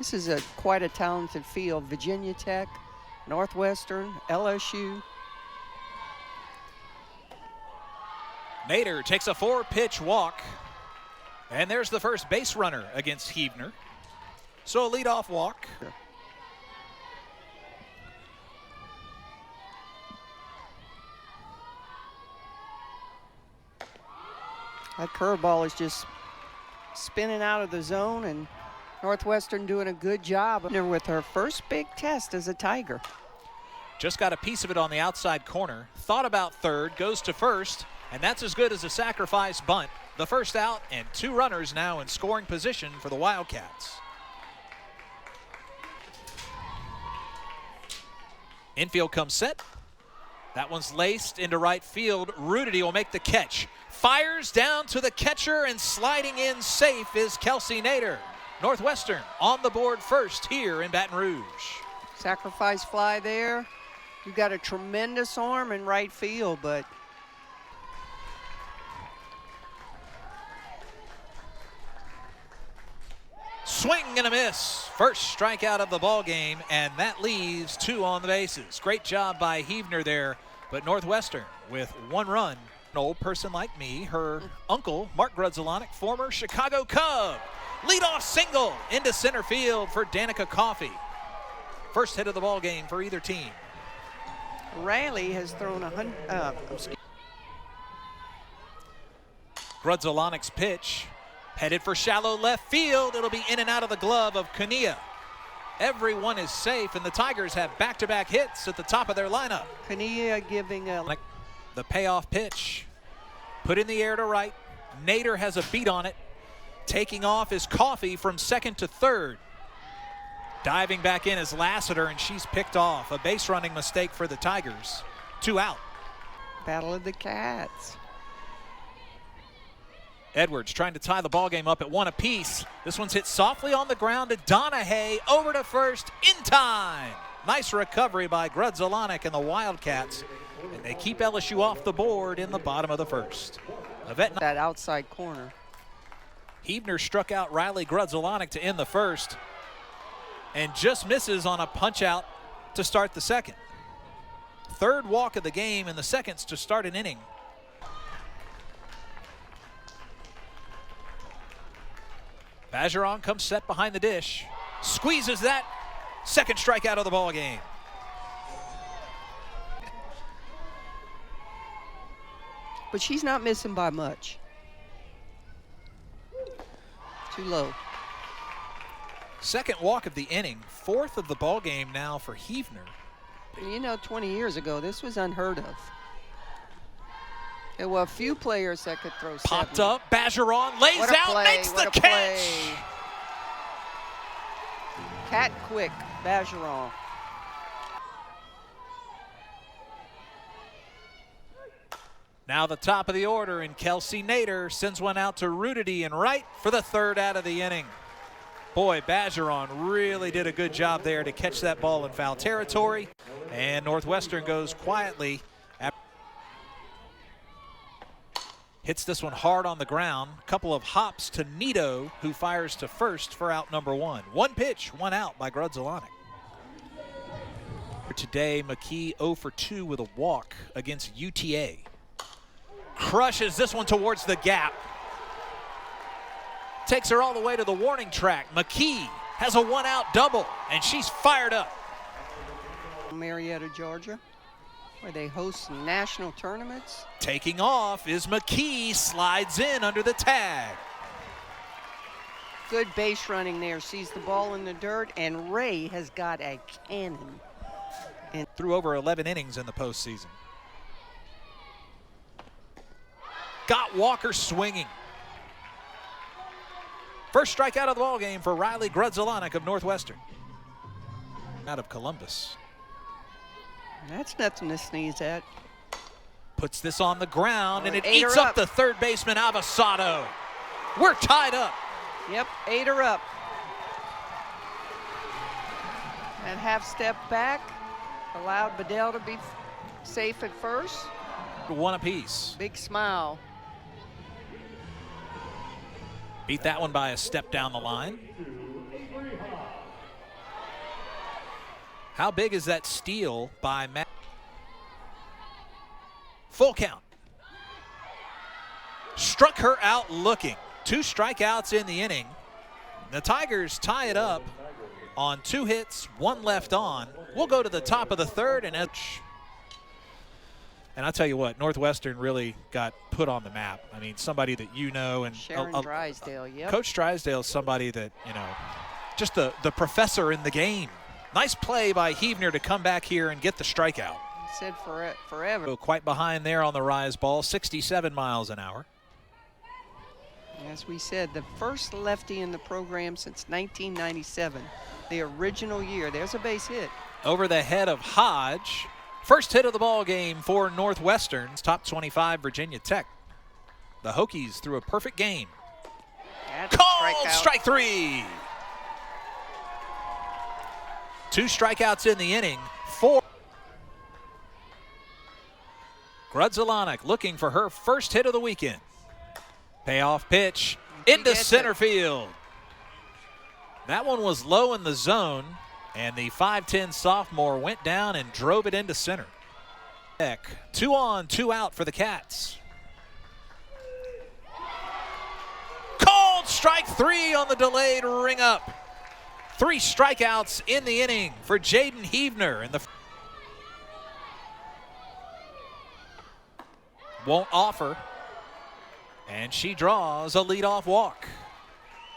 This is quite a talented field. Virginia Tech, Northwestern, LSU. Nader takes a 4-pitch walk. And there's the first base runner against Huebner. So a leadoff walk. That curveball is just spinning out of the zone, and Northwestern doing a good job with her first big test as a Tiger. Just got a piece of it on the outside corner. Thought about third, goes to first, and that's as good as a sacrifice bunt. The first out, and 2 runners now in scoring position for the Wildcats. Infield comes set. That one's laced into right field. Rudity will make the catch. Fires down to the catcher, and sliding in safe is Kelsey Nader. Northwestern on the board first here in Baton Rouge. Sacrifice fly there. You've got a tremendous arm in right field, but swing and a miss. First strikeout of the ball game, and that leaves 2 on the bases. Great job by Huebner there, but Northwestern with 1 run. An old person like me, her uncle, Mark Grudzelanek, former Chicago Cub. Leadoff single into center field for Danica Coffey. First hit of the ball game for either team. Riley has thrown Grudzelanek's pitch. Headed for shallow left field. It'll be in and out of the glove of Kania. Everyone is safe, and the Tigers have back-to-back hits at the top of their lineup. Kania giving a... The payoff pitch. Put in the air to right. Nader has a beat on it. Taking off is Coffey from second to third. Diving back in is Lassiter, and she's picked off. A base running mistake for the Tigers. 2 out. Battle of the Cats. Edwards trying to tie the ball game up at 1 apiece. This one's hit softly on the ground to Donahue, over to first in time. Nice recovery by Grudzelanek and the Wildcats, and they keep LSU off the board in the bottom of the first. That outside corner. Huebner struck out Riley Grudzelanek to end the first, and just misses on a punch out to start the second. Third walk of the game in the seconds to start an inning. Bergeron comes set behind the dish. Squeezes that. Second strikeout of the ball game. But she's not missing by much. Too low. Second walk of the inning. 4th of the ball game now for Huebner. You know, 20 years ago, this was unheard of. There were a few players that could throw 7. Popped up, Bergeron lays out, makes the catch. Cat quick, Bergeron. Now the top of the order, and Kelsey Nader sends one out to Rudity and right for the 3rd out of the inning. Boy, Bergeron really did a good job there to catch that ball in foul territory, and Northwestern goes quietly. Hits this one hard on the ground. Couple of hops to Nito, who fires to first for out number 1. 1 pitch, 1 out by Grudzelanek. Today, McKee 0 for 2 with a walk against UTA. Crushes this one towards the gap. Takes her all the way to the warning track. McKee has a 1-out double, and she's fired up. Marietta, Georgia, where they host some national tournaments. Taking off is McKee, slides in under the tag. Good base running there, sees the ball in the dirt, and Ray has got a cannon. And threw over 11 innings in the postseason. Got Walker swinging. First strikeout of the ball game for Riley Grudzelanek of Northwestern. Out of Columbus. That's nothing to sneeze at. Puts this on the ground, and it eats up the third baseman, Avasado. We're tied up. Yep, 8 her up. And half step back allowed Bedell to be safe at first. 1 apiece. Big smile. Beat that one by a step down the line. How big is that steal by Matt? Full count. Struck her out looking. 2 strikeouts in the inning. The Tigers tie it up on 2 hits, 1 left on. We'll go to the top of the third, and I'll tell you what, Northwestern really got put on the map. I mean, somebody that you know, and Sharon Drysdale, yep. Coach Drysdale is somebody that, you know, just the professor in the game. Nice play by Heavner to come back here and get the strikeout. He said forever. Quite behind there on the rise ball, 67 miles an hour. As we said, the first lefty in the program since 1997, the original year. There's a base hit. Over the head of Hodge. First hit of the ball game for Northwestern's top 25 Virginia Tech. The Hokies threw a perfect game. That's Called strike 3. 2 strikeouts in the inning. 4. Grudzielanek looking for her first hit of the weekend. Payoff pitch into center field. That one was low in the zone, and the 5'10 sophomore went down and drove it into center. 2 on, 2 out for the Cats. Called strike 3 on the delayed ring up. 3 strikeouts in the inning for Jaden Heavner. And won't offer. And she draws a leadoff walk.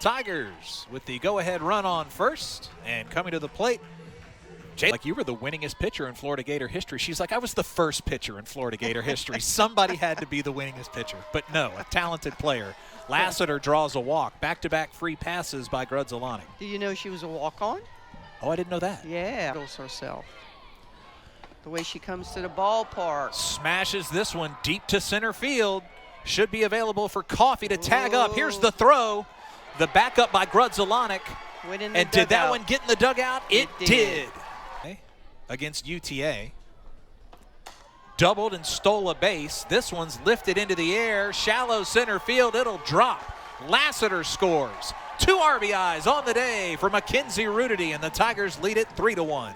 Tigers with the go-ahead run on first, and coming to the plate. Jay, like, you were the winningest pitcher in Florida Gator history. She's like, I was the first pitcher in Florida Gator history. Somebody had to be the winningest pitcher. But no, a talented player. Lassiter draws a walk. Back-to-back free passes by Grudzielanek. Do you know she was a walk-on? Oh, I didn't know that. Yeah. Herself. The way she comes to the ballpark. Smashes this one deep to center field. Should be available for Coffee to tag up. Here's the throw. The backup by Grudzielanek. And did that one get in the dugout? It did. Against UTA. Doubled and stole a base. This one's lifted into the air. Shallow center field. It'll drop. Lassiter scores. 2 RBIs on the day for Mackenzie Rudity, and the Tigers lead it 3-1.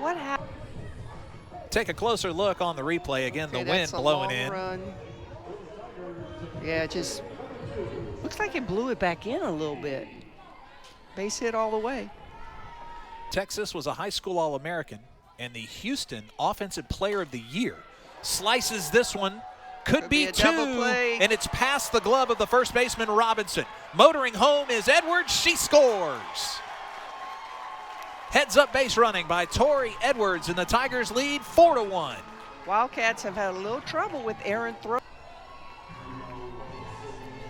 What happened? Take a closer look on the replay. Again, the wind blowing in. Run. Yeah, it just looks like it blew it back in a little bit. Base hit all the way. Texas was a high school All-American and the Houston Offensive Player of the Year. Slices this one. Could be 2, and it's past the glove of the first baseman Robinson. Motoring home is Edwards. She scores. Heads up base running by Tori Edwards, and the Tigers lead 4-1. Wildcats have had a little trouble with errant throw.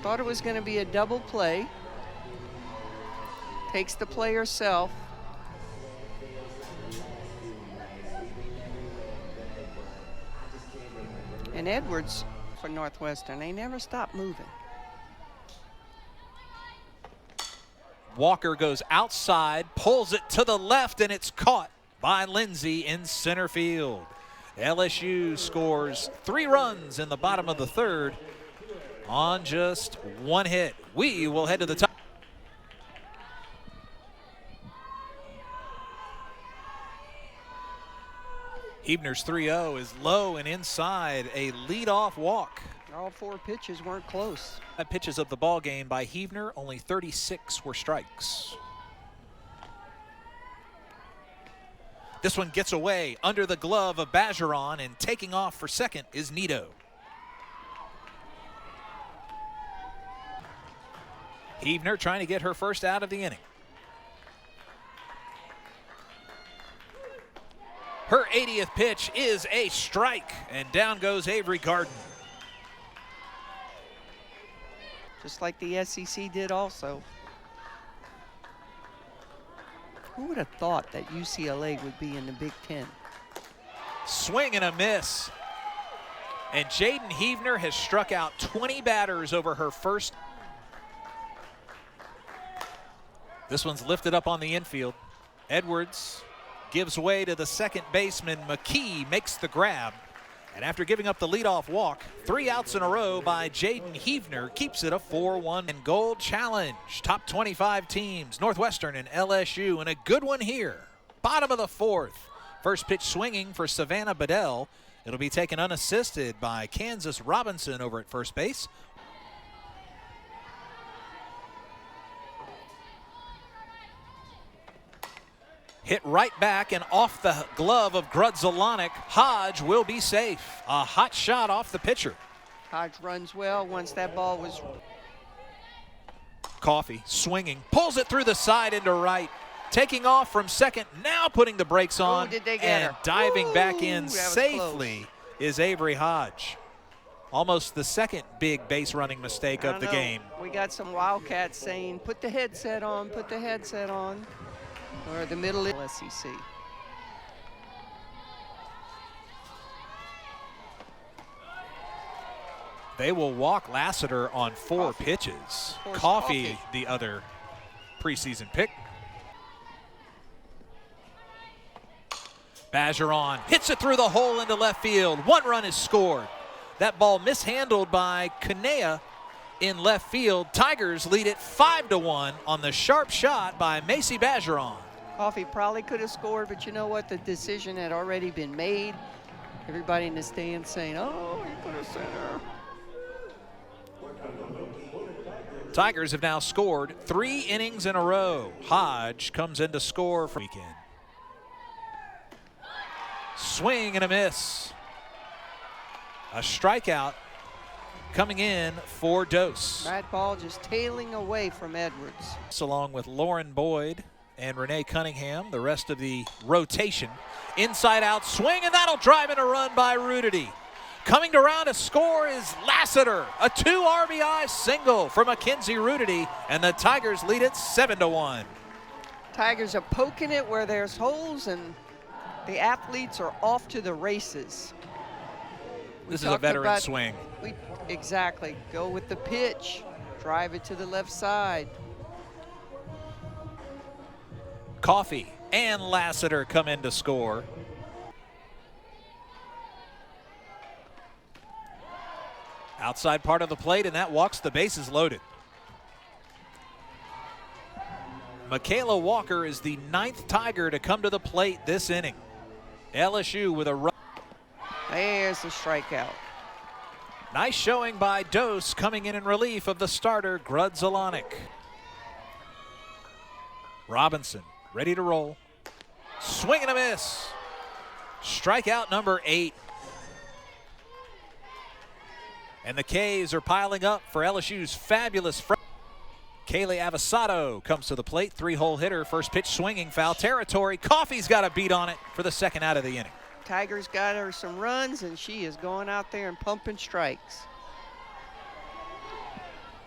Thought it was going to be a double play. Takes the play herself. And Edwards for Northwestern, they never stop moving. Walker goes outside, pulls it to the left, and it's caught by Lindsay in center field. LSU scores 3 runs in the bottom of the third on just 1 hit. We will head to the top. Heavner's 3-0 is low and inside, a leadoff walk. All 4 pitches weren't close. Pitches of the ball game by Heavner, only 36 were strikes. This one gets away under the glove of Bergeron, and taking off for second is Nito. Heavner trying to get her first out of the inning. Her 80th pitch is a strike, and down goes Avery Garden. Just like the SEC did also. Who would have thought that UCLA would be in the Big Ten? Swing and a miss. And Jaden Heavner has struck out 20 batters over her first. This one's lifted up on the infield. Edwards gives way to the second baseman. McKee makes the grab. And after giving up the leadoff walk, 3 outs in a row by Jaden Heavner keeps it a 4-1 and gold challenge. Top 25 teams, Northwestern and LSU, and a good one here. Bottom of the fourth. First pitch swinging for Savannah Bedell. It'll be taken unassisted by Kansas Robinson over at first base. Hit right back and off the glove of Grudzelanek. Hodge will be safe. A hot shot off the pitcher. Hodge runs well once that ball was. Coffey swinging, pulls it through the side into right. Taking off from second, now putting the brakes on. Did they get and her? diving back in That was safely is Avery Hodge. Almost the second big base running mistake of the game. We got some Wildcats saying, put the headset on, put the headset on. Or the middle of SEC. They will walk Lassiter on 4 pitches. Coffey, the other preseason pick. Bergeron hits it through the hole into left field. 1 run is scored. That ball mishandled by Kanea in left field. Tigers lead it 5-1 on the sharp shot by Macy Bergeron. Coffey probably could have scored, but you know what? The decision had already been made. Everybody in the stands saying, oh, he put a center. Tigers have now scored 3 innings in a row. Hodge comes in to score for the weekend. Swing and a miss. A strikeout coming in for Dose. That ball just tailing away from Edwards. Along with Lauren Boyd and Renee Cunningham, the rest of the rotation. Inside out swing, and that'll drive in a run by Rudity. Coming to round a score is Lassiter. A 2 RBI single for Mackenzie Rudity, and the Tigers lead it 7-1. Tigers are poking it where there's holes, and the athletes are off to the races. This is a veteran swing. Exactly. Go with the pitch. Drive it to the left side. Coffey and Lassiter come in to score. Outside part of the plate, and that walks the bases loaded. Michaela Walker is the 9th Tiger to come to the plate this inning. LSU with a run. There's the strikeout. Nice showing by Dose, coming in relief of the starter, Grudzelanek. Robinson ready to roll. Swing and a miss. Strikeout number 8. And the K's are piling up for LSU's fabulous front. Kaylee Avasado comes to the plate, 3-hole hitter, first pitch swinging, foul territory. Coffey's got a beat on it for the second out of the inning. Tigers got her some runs, and she is going out there and pumping strikes.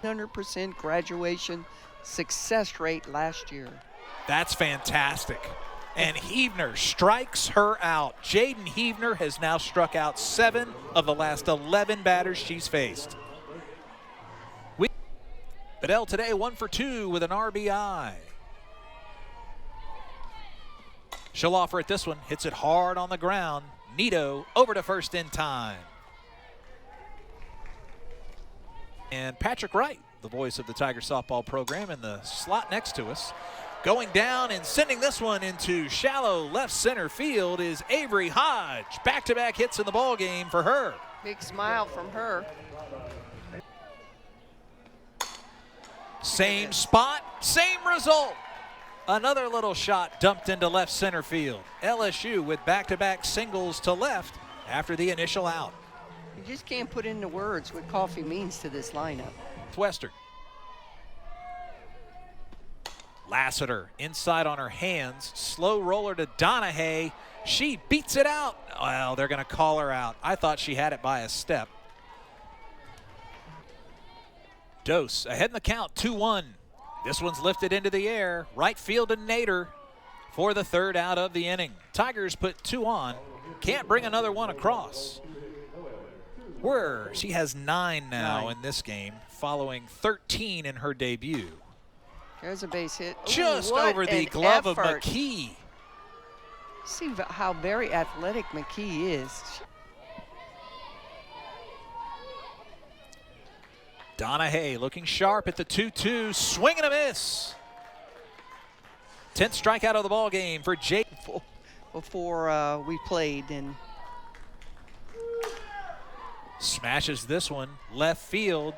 100% graduation success rate last year. That's fantastic. And Heavner strikes her out. Jaden Heavner has now struck out 7 of the last 11 batters she's faced. Bedell today 1 for 2 with an RBI. She'll offer it this one, hits it hard on the ground. Nito over to first in time. And Patrick Wright, the voice of the Tiger softball program, in the slot next to us. Going down and sending this one into shallow left center field is Avery Hodge. Back-to-back hits in the ball game for her. Big smile from her. Same spot, same result. Another little shot dumped into left center field. LSU with back-to-back singles to left after the initial out. You just can't put into words what Coffey means to this lineup. Northwestern. Lassiter inside on her hands. Slow roller to Donahue. She beats it out. Well, they're going to call her out. I thought she had it by a step. Dose ahead in the count, 2-1. This one's lifted into the air. Right field to Nader for the 3rd out of the inning. Tigers put 2 on. Can't bring another one across. She has 9 now in this game, following 13 in her debut. There's a base hit. Just Ooh, over the glove of effort. McKee. See how very athletic McKee is. Donahue looking sharp at the 2-2, swing and a miss. 10th strikeout of the ball game for Jake. Before we played, and smashes this one left field.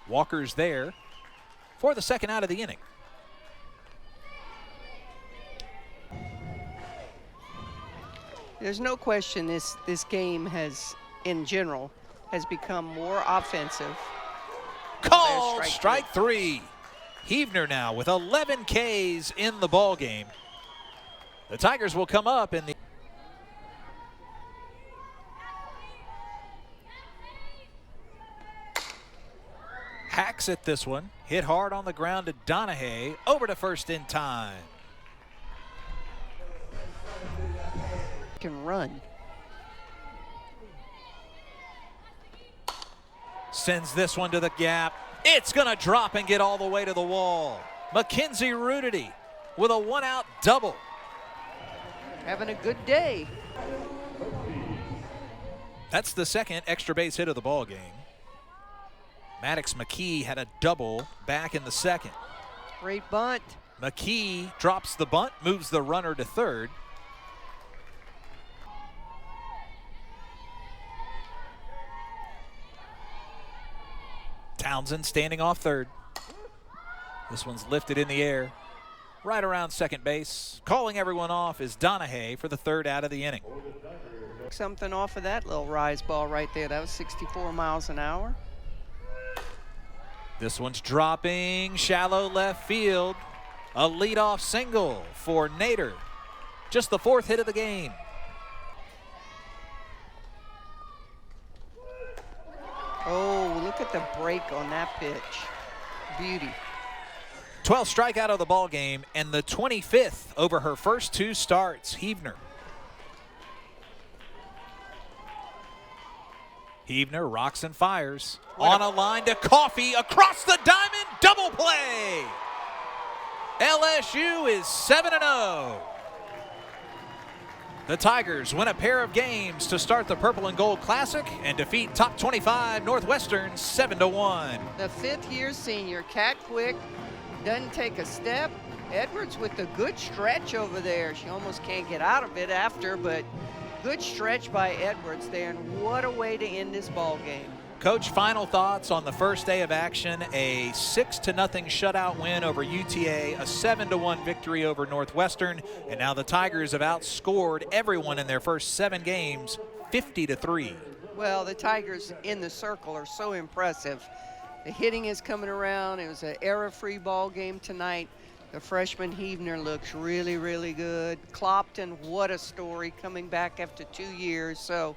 Walker's there for the second out of the inning. there's no question this game in general has become more offensive. Called strike three. Heavner now with 11 Ks in the ball game. The Tigers will come up in the hacks at this one. Hit hard on the ground to Donahue. Over to first in time. Can run. Sends this one to the gap. It's going to drop and get all the way to the wall. Mackenzie Rudity with a 1-out double. Having a good day. That's the second extra base hit of the ball game. Maddox McKee had a double back in the second. Great bunt. McKee drops the bunt, moves the runner to third. Townsend standing off third. This one's lifted in the air, right around second base. Calling everyone off is Donahue for the third out of the inning. Something off of that little rise ball right there. That was 64 miles an hour. This one's dropping shallow left field. A leadoff single for Nader. Just the fourth hit of the game. Oh, look at the break on that pitch. Beauty. 12th strikeout of the ball game and the 25th over her first two starts. Heavner. Heavner rocks and fires. On a line to Coffey across the diamond. Double play. LSU is 7-0. The Tigers win a pair of games to start the Purple and Gold Classic and defeat top 25 Northwestern 7-1. The fifth-year senior, Cat Quick, doesn't take a step. Edwards with the good stretch over there. She almost can't get out of it after, but good stretch by Edwards there, and what a way to end this ball game. Coach, final thoughts on the first day of action. A 6-0 shutout win over UTA, a 7-1 victory over Northwestern, and now the Tigers have outscored everyone in their first 7 games, 50-3. Well, the Tigers in the circle are so impressive. The hitting is coming around. It was an error-free ball game tonight. The freshman Heavner looks really, really good. Clopton, what a story, coming back after 2 years. So